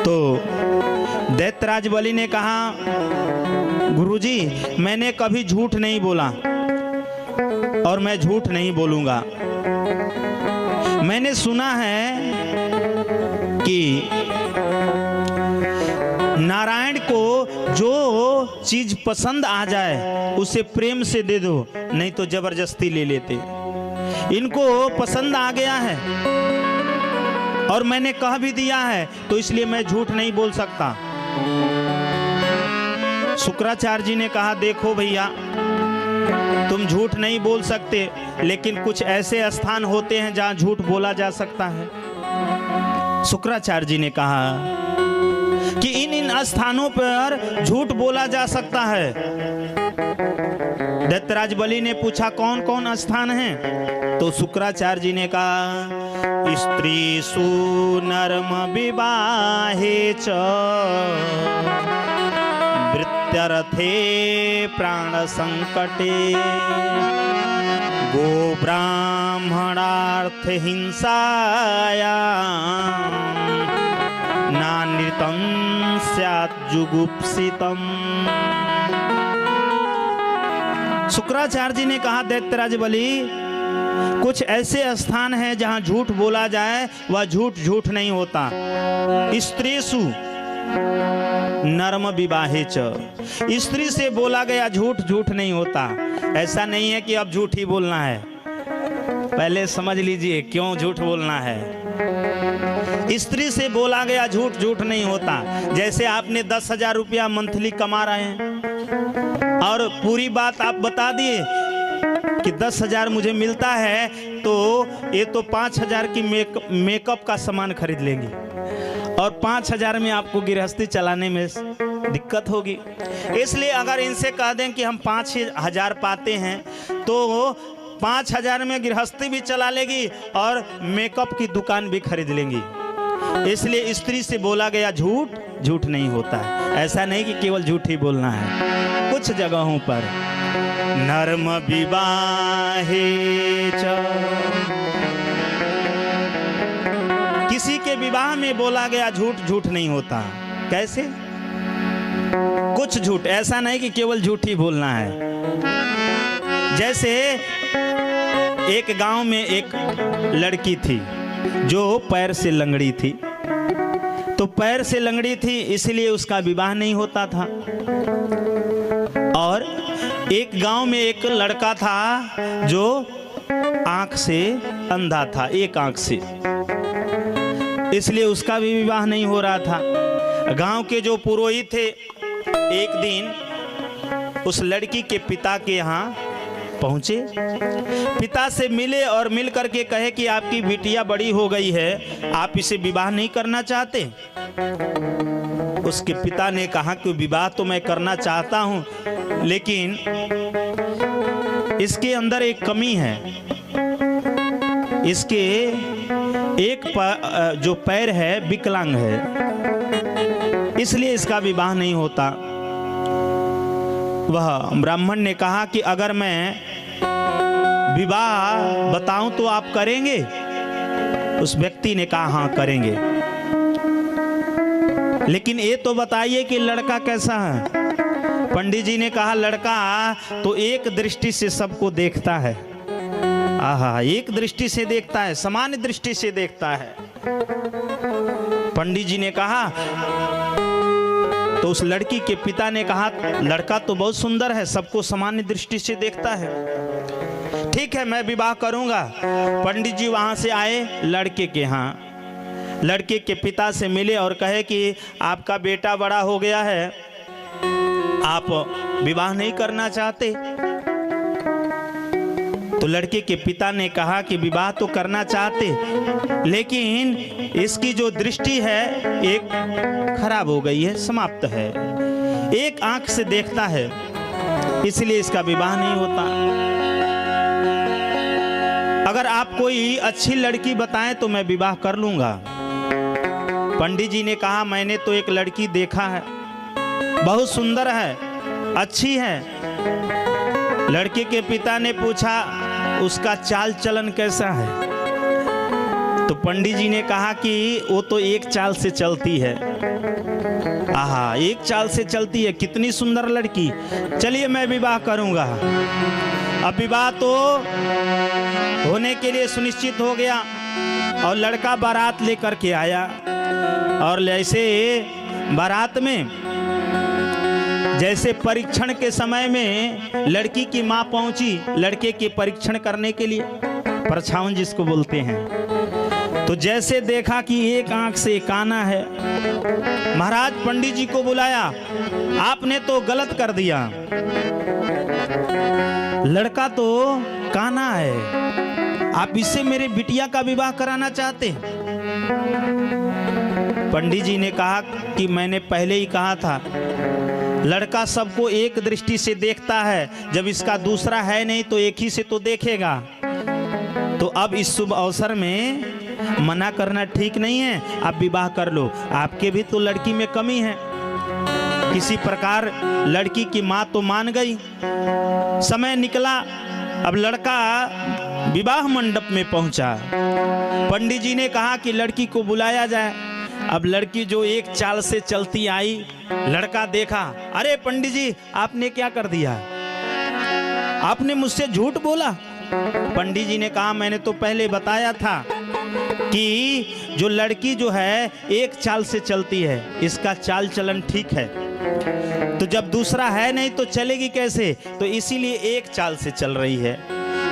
तो दैत्यराज बलि ने कहा, गुरुजी मैंने कभी झूठ नहीं बोला और मैं झूठ नहीं बोलूंगा। मैंने सुना है कि नारायण को जो चीज पसंद आ जाए उसे प्रेम से दे दो, नहीं तो जबरदस्ती ले लेते। इनको पसंद आ गया है और मैंने कह भी दिया है, तो इसलिए मैं झूठ नहीं बोल सकता। शुक्राचार्य जी ने कहा, देखो भैया तुम झूठ नहीं बोल सकते, लेकिन कुछ ऐसे स्थान होते हैं जहां झूठ बोला जा सकता है। शुक्राचार्य जी ने कहा कि इन स्थानों पर झूठ बोला जा सकता है। दैत्यराज बलि ने पूछा, कौन कौन स्थान हैं? तो शुक्राचार्य जी ने कहा, स्त्रीषु नर्म विवाहे च वृत्यर्थे प्राण संकटे गो ब्राह्मणार्थ हिंसाया नानृतं स्यात् जुगुप्सितम्। शुक्राचार्य जी ने कहा, दैत्यराज बलि कुछ ऐसे स्थान हैं जहां झूठ बोला जाए वह झूठ झूठ नहीं होता। स्त्रीषु नर्म विवाहे च, स्त्री से बोला गया झूठ झूठ नहीं होता। ऐसा नहीं है कि अब झूठ ही बोलना है, पहले समझ लीजिए क्यों झूठ बोलना है। स्त्री से बोला गया झूठ झूठ नहीं होता। जैसे आपने 10,000 रुपया मंथली कमा रहे हैं और पूरी बात आप बता दिए कि 10,000 मुझे मिलता है, तो ये तो 5,000 की मेकअप का सामान खरीद लेंगी और 5,000 में आपको गृहस्थी चलाने में दिक्कत होगी। इसलिए अगर इनसे कह दें कि हम 5,000 पाते हैं, तो 5,000 में गृहस्थी भी चला लेगी और मेकअप की दुकान भी खरीद लेंगी। इसलिए स्त्री से बोला गया झूठ झूठ नहीं होता है। ऐसा नहीं कि केवल झूठ ही बोलना है। कुछ जगहों पर नर्म विवाहे च, किसी के विवाह में बोला गया झूठ झूठ नहीं होता। कैसे? कुछ झूठ, ऐसा नहीं कि केवल झूठ ही बोलना है। जैसे एक गांव में एक लड़की थी जो पैर से लंगड़ी थी, तो पैर से लंगड़ी थी इसलिए उसका विवाह नहीं होता था। और एक गांव में एक लड़का था जो आंख से अंधा था, एक आंख से, इसलिए उसका भी विवाह नहीं हो रहा था। गांव के जो पुरोहित थे एक दिन उस लड़की के पिता के यहाँ पहुंचे, पिता से मिले और मिल करके कहे कि आपकी बिटिया बड़ी हो गई है, आप इसे विवाह नहीं करना चाहते? उसके पिता ने कहा कि विवाह तो मैं करना चाहता हूं, लेकिन इसके अंदर एक कमी है। इसके एक जो पैर है विकलांग है, इसलिए इसका विवाह नहीं होता। वह ब्राह्मण ने कहा कि अगर मैं विवाह बताऊं तो आप करेंगे? उस व्यक्ति ने कहा हाँ करेंगे, लेकिन ये तो बताइए कि लड़का कैसा है? पंडित जी ने कहा लड़का तो एक दृष्टि से सबको देखता है। आहा, एक दृष्टि से देखता है, सामान्य दृष्टि से देखता है। पंडित जी ने कहा, तो उस लड़की के पिता ने कहा लड़का तो बहुत सुंदर है, सबको सामान्य दृष्टि से देखता है, ठीक है मैं विवाह करूंगा। पंडित जी वहां से आए लड़के के यहाँ, लड़के के पिता से मिले और कहे कि आपका बेटा बड़ा हो गया है, आप विवाह नहीं करना चाहते? तो लड़के के पिता ने कहा कि विवाह तो करना चाहते, लेकिन इसकी जो दृष्टि है एक खराब हो गई है, समाप्त है, एक आंख से देखता है, इसलिए इसका विवाह नहीं होता। अगर आप कोई अच्छी लड़की बताएं तो मैं विवाह कर लूंगा। पंडित जी ने कहा मैंने तो एक लड़की देखा है, बहुत सुंदर है, अच्छी है। लड़के के पिता ने पूछा उसका चाल चलन कैसा है? तो पंडित जी ने कहा कि वो तो एक चाल से चलती है। आहा, एक चाल से चलती है, कितनी सुंदर लड़की, चलिए मैं विवाह करूंगा। अब विवाह तो होने के लिए सुनिश्चित हो गया और लड़का बारात लेकर के आया। और ऐसे बारात में जैसे परीक्षण के समय में लड़की की मां पहुंची लड़के के परीक्षण करने के लिए, परछावन जिसको बोलते हैं, तो जैसे देखा कि एक आंख से काना है, महाराज पंडित जी को बुलाया, आपने तो गलत कर दिया, लड़का तो काना है, आप इससे मेरे बिटिया का विवाह कराना चाहते हैं? पंडित जी ने कहा कि मैंने पहले ही कहा था, लड़का सबको एक दृष्टि से देखता है, जब इसका दूसरा है नहीं तो एक ही से तो देखेगा। तो अब इस शुभ अवसर में मना करना ठीक नहीं है, आप विवाह कर लो। आपके भी तो लड़की में कमी है। किसी प्रकार लड़की की मां तो मान गई। समय निकला, अब लड़का विवाह मंडप में पहुंचा। पंडित जी ने कहा कि लड़की को बुलाया जाए। अब लड़की जो एक चाल से चलती आई, लड़का देखा, अरे पंडित जी आपने क्या कर दिया, आपने मुझसे झूठ बोला। पंडित जी ने कहा मैंने तो पहले बताया था कि जो लड़की जो है एक चाल से चलती है, इसका चाल चलन ठीक है, तो जब दूसरा है नहीं तो चलेगी कैसे, तो इसीलिए एक चाल से चल रही है।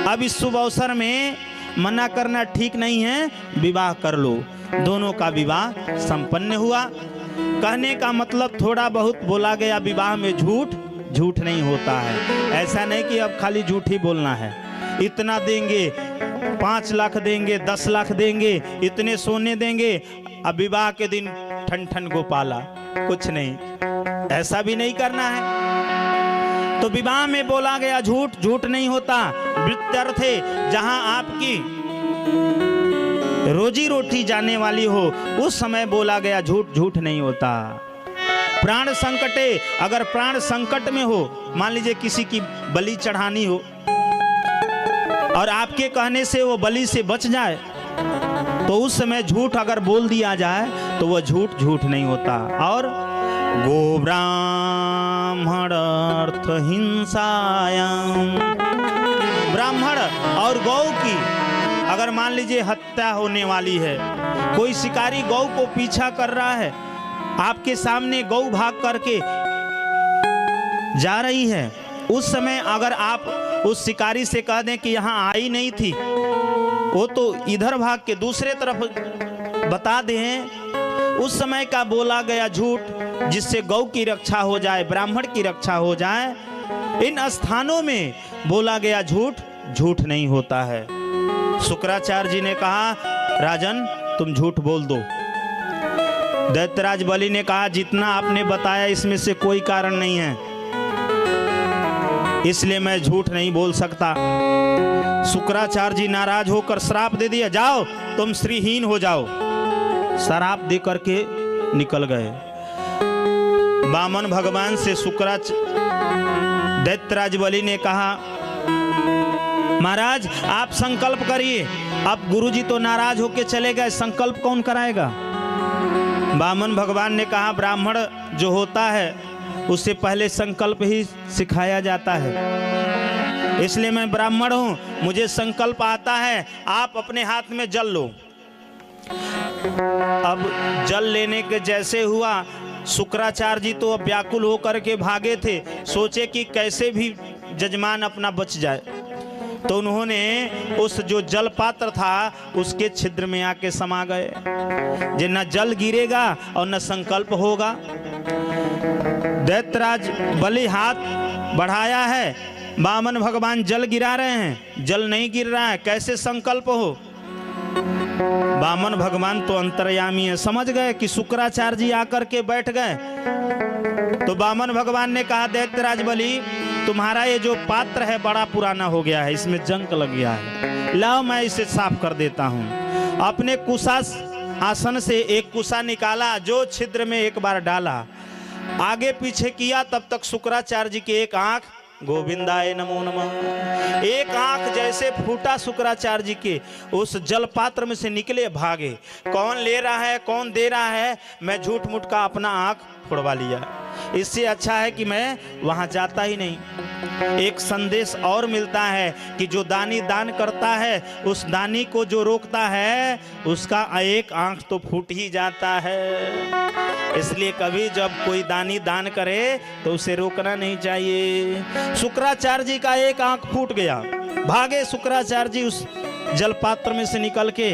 अब इस शुभ अवसर में मना करना ठीक नहीं है, विवाह कर लो। दोनों का विवाह संपन्न हुआ। कहने का मतलब थोड़ा बहुत बोला गया विवाह में झूठ झूठ नहीं होता है। ऐसा नहीं कि अब खाली झूठ ही बोलना है, इतना देंगे, 5 लाख देंगे, 10 लाख देंगे, इतने सोने देंगे, अब विवाह के दिन ठन ठन गोपाला, कुछ नहीं, ऐसा भी नहीं करना है। तो विवाह में बोला गया झूठ झूठ नहीं होता। वृत्त्यर्थे जहां आपकी रोजी रोटी जाने वाली हो, उस समय बोला गया झूठ झूठ नहीं होता। प्राण संकटे, अगर प्राण संकट में हो, मान लीजिए किसी की बलि चढ़ानी हो और आपके कहने से वो बलि से बच जाए, तो उस समय झूठ अगर बोल दिया जाए तो वह झूठ झूठ नहीं होता। और गो ब्राह्मण अर्थ हिंसायाम, ब्राह्मण और गौ की अगर मान लीजिए हत्या होने वाली है, कोई शिकारी गौ को पीछा कर रहा है, आपके सामने गौ भाग करके जा रही है, उस समय अगर आप उस शिकारी से कह दें कि यहाँ आई नहीं थी, वो तो इधर भाग के दूसरे तरफ बता दें, उस समय का बोला गया झूठ जिससे गौ की रक्षा हो जाए, ब्राह्मण की रक्षा हो जाए, इन स्थानों में बोला गया झूठ झूठ नहीं होता है। शुक्राचार्य जी ने कहा राजन तुम झूठ बोल दो। दैत्यराज बलि ने कहा जितना आपने बताया इसमें से कोई कारण नहीं है, इसलिए मैं झूठ नहीं बोल सकता। शुक्राचार्य जी नाराज होकर श्राप दे दिया, जाओ तुम श्रीहीन हो जाओ। श्राप दे करके निकल गए। वामन भगवान से दैत्यराज बलि ने कहा महाराज आप संकल्प करिए। अब गुरुजी तो नाराज होके चले गए, संकल्प कौन कराएगा। वामन भगवान ने कहा ब्राह्मण जो होता है उससे पहले संकल्प ही सिखाया जाता है, इसलिए मैं ब्राह्मण हूं, मुझे संकल्प आता है। आप अपने हाथ में जल लो। अब जल लेने के जैसे हुआ, शुक्राचार्य जी तो अब व्याकुल होकर के भागे थे, सोचे कि कैसे भी जजमान अपना बच जाए, तो उन्होंने उस जो जल पात्र था उसके छिद्र में आके समा गए। जे न जल गिरेगा और न संकल्प होगा। दैत्यराज बलि हाथ बढ़ाया है, वामन भगवान जल गिरा रहे हैं, जल नहीं गिर रहा है, कैसे संकल्प हो। वामन भगवान तो अंतर्यामी है, समझ गए कि शुक्राचार्य जी आकर के बैठ गए। तो वामन भगवान ने कहा दैत्यराज बलि तुम्हारा ये जो पात्र है बड़ा पुराना हो गया है, इसमें जंग लग गया है, लाओ मैं इसे साफ कर देता हूँ। अपने कुशा आसन से एक कुशा निकाला, जो छिद्र में एक बार डाला, आगे पीछे किया, तब तक शुक्राचार्य जी की एक आंख गोविंदाय नमो नमः। एक आंख जैसे फूटा शुक्राचार्य जी के, उस जल पात्र में से निकले भागे। कौन ले रहा है, कौन दे रहा है, मैं झूठ मूठ का अपना आंख फोड़वा लिया। इससे अच्छा है कि मैं वहां जाता ही नहीं। एक संदेश और मिलता है कि जो दानी दान करता है, उस दानी को जो रोकता है, उसका एक आंख तो फूट ही जाता है। इसलिए कभी जब कोई दानी दान करे तो उसे रोकना नहीं चाहिए। शुक्राचार्य जी का एक आंख फूट गया, भागे शुक्राचार्य जी उस जल पात्र में से निकल के।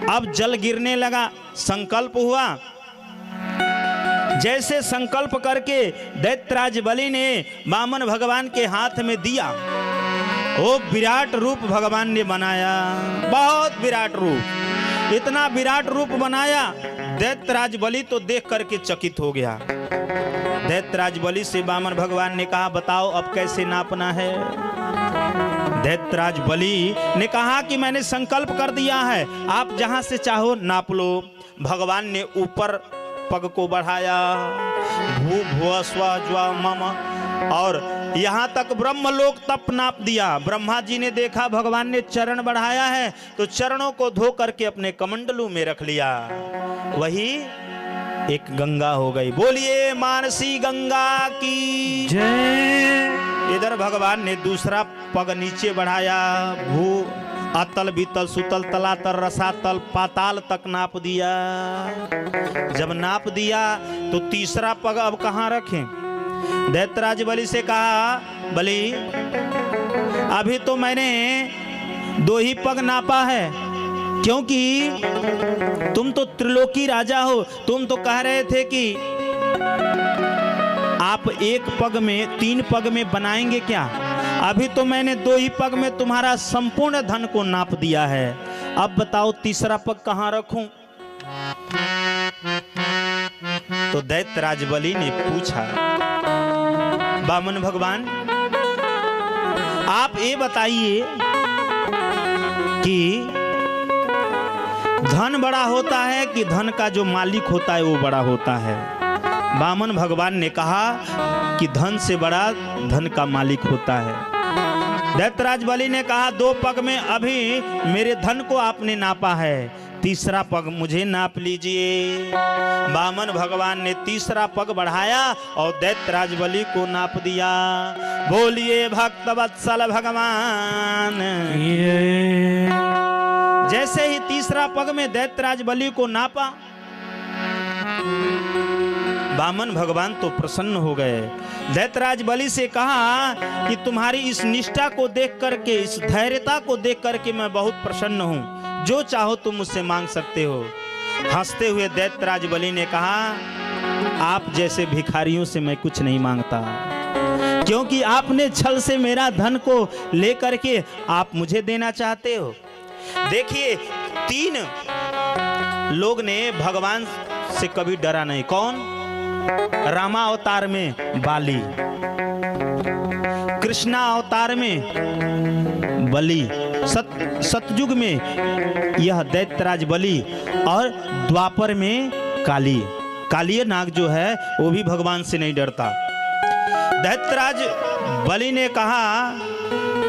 अब जल गिरने लगा, संकल्प हुआ। जैसे संकल्प करके दैत्यराज बलि ने वामन भगवान के हाथ में दिया, वो विराट रूप भगवान ने बनाया, बहुत विराट रूप। इतना विराट रूप बनाया, दैत्यराज बलि तो देख करके चकित हो गया। दैत्यराज बलि से वामन भगवान ने कहा, बताओ अब कैसे नापना है। दैत्यराज बलि ने कहा कि मैंने संकल्प कर दिया है, आप जहां से चाहो नाप लो। भगवान ने ऊपर पग को बढ़ाया, भू भुव स्व ज्व मम, और यहाँ तक ब्रह्मलोक तप नाप दिया। ब्रह्मा जी ने देखा भगवान ने चरण बढ़ाया है, तो चरणों को धो करके अपने कमंडलू में रख लिया। वही एक गंगा हो गई। बोलिए मानसी गंगा की जय। इधर भगवान ने दूसरा पग नीचे बढ़ाया, भू अतल बीतल सुतल तलातल रसातल पाताल तक नाप दिया। जब नाप दिया तो तीसरा पग अब कहाँ रखें। दैत्यराज बलि से कहा, बलि अभी तो मैंने 2 ही पग नापा है, क्योंकि तुम तो त्रिलोकी राजा हो। तुम तो कह रहे थे कि आप 1 पग में 3 पग में बनाएंगे क्या। अभी तो मैंने 2 ही पग में तुम्हारा संपूर्ण धन को नाप दिया है। अब बताओ तीसरा पग कहाँ रखूं। तो दैत्यराज बलि ने पूछा, वामन भगवान आप ये बताइए कि धन बड़ा होता है कि धन का जो मालिक होता है वो बड़ा होता है। वामन भगवान ने कहा कि धन से बड़ा धन का मालिक होता है। दैत्यराज बलि ने कहा, 2 पग में अभी मेरे धन को आपने नापा है, तीसरा पग मुझे नाप लीजिए। वामन भगवान ने तीसरा पग बढ़ाया और दैत्यराज बलि को नाप दिया। बोलिए भक्त वत्सल भगवान। जैसे ही तीसरा पग में दैत्यराज बलि को नापा, वामन भगवान तो प्रसन्न हो गए। दैत्यराज बलि से कहा कि तुम्हारी इस निष्ठा को देख करके, इस धैर्यता को देख करके मैं बहुत प्रसन्न हूँ, जो चाहो तुम मुझसे मांग सकते हो। हंसते हुए दैत्यराज बलि ने कहा, आप जैसे भिखारियों से मैं कुछ नहीं मांगता, क्योंकि आपने छल से मेरा धन को लेकर के आप मुझे देना चाहते हो। देखिए 3 लोग ने भगवान से कभी डरा नहीं। कौन? रामा अवतार में बाली, कृष्णा अवतार में बलि, सतयुग में यह दैत्यराज बलि, और द्वापर में काली नाग जो है वो भी भगवान से नहीं डरता। दैत्यराज बलि ने कहा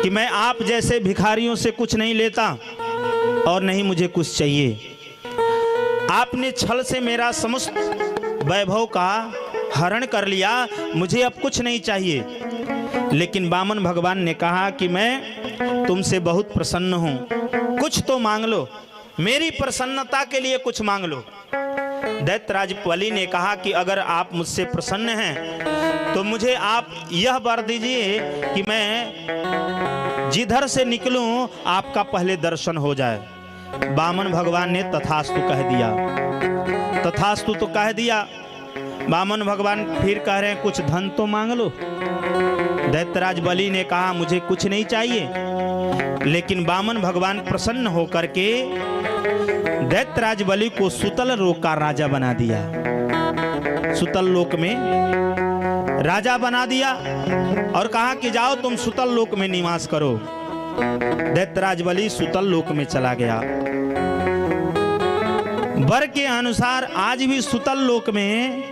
कि मैं आप जैसे भिखारियों से कुछ नहीं लेता और नहीं मुझे कुछ चाहिए। आपने छल से मेरा समस्त वैभव का हरण कर लिया, मुझे अब कुछ नहीं चाहिए। लेकिन वामन भगवान ने कहा कि मैं तुमसे बहुत प्रसन्न हूं, कुछ तो मांग लो, मेरी प्रसन्नता के लिए कुछ मांग लो। दैत्यराज बलि ने कहा कि अगर आप मुझसे प्रसन्न हैं तो मुझे आप यह वर दीजिए कि मैं जिधर से निकलूं आपका पहले दर्शन हो जाए। वामन भगवान ने तथास्तु कह दिया। तथास्तु तो कह दिया। वामन भगवान फिर कह रहे हैं, कुछ धन तो मांग लो। दैत्यराज बलि ने कहा, मुझे कुछ नहीं चाहिए। लेकिन वामन भगवान प्रसन्न होकर के दैत्यराज बलि को सुतल लोक का राजा बना दिया। सुतल लोक में राजा बना दिया और कहा कि जाओ तुम सुतल लोक में निवास करो। दैत्यराज बलि सुतल लोक में चला गया। वर के अनुसार आज भी सुतल लोक में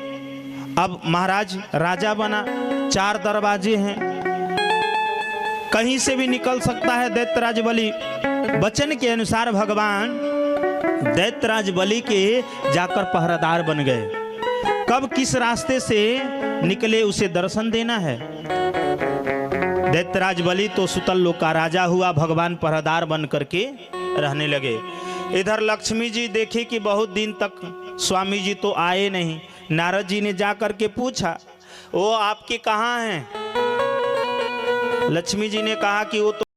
अब महाराज राजा बना, 4 दरवाजे हैं। कहीं से भी निकल सकता है दैत्यराज बलि। वचन के अनुसार भगवान दैत्यराज बलि के जाकर पहरेदार बन गए। कब किस रास्ते से निकले उसे दर्शन देना है। दैत्यराज बलि तो सुतल लोक का राजा हुआ, भगवान पहरेदार बन करके रहने लगे। इधर लक्ष्मी जी देखे कि बहुत दिन तक स्वामी जी तो आए नहीं। नारद जी ने जाकर के पूछा, वो आपके कहाँ हैं? लक्ष्मी जी ने कहा कि वो तो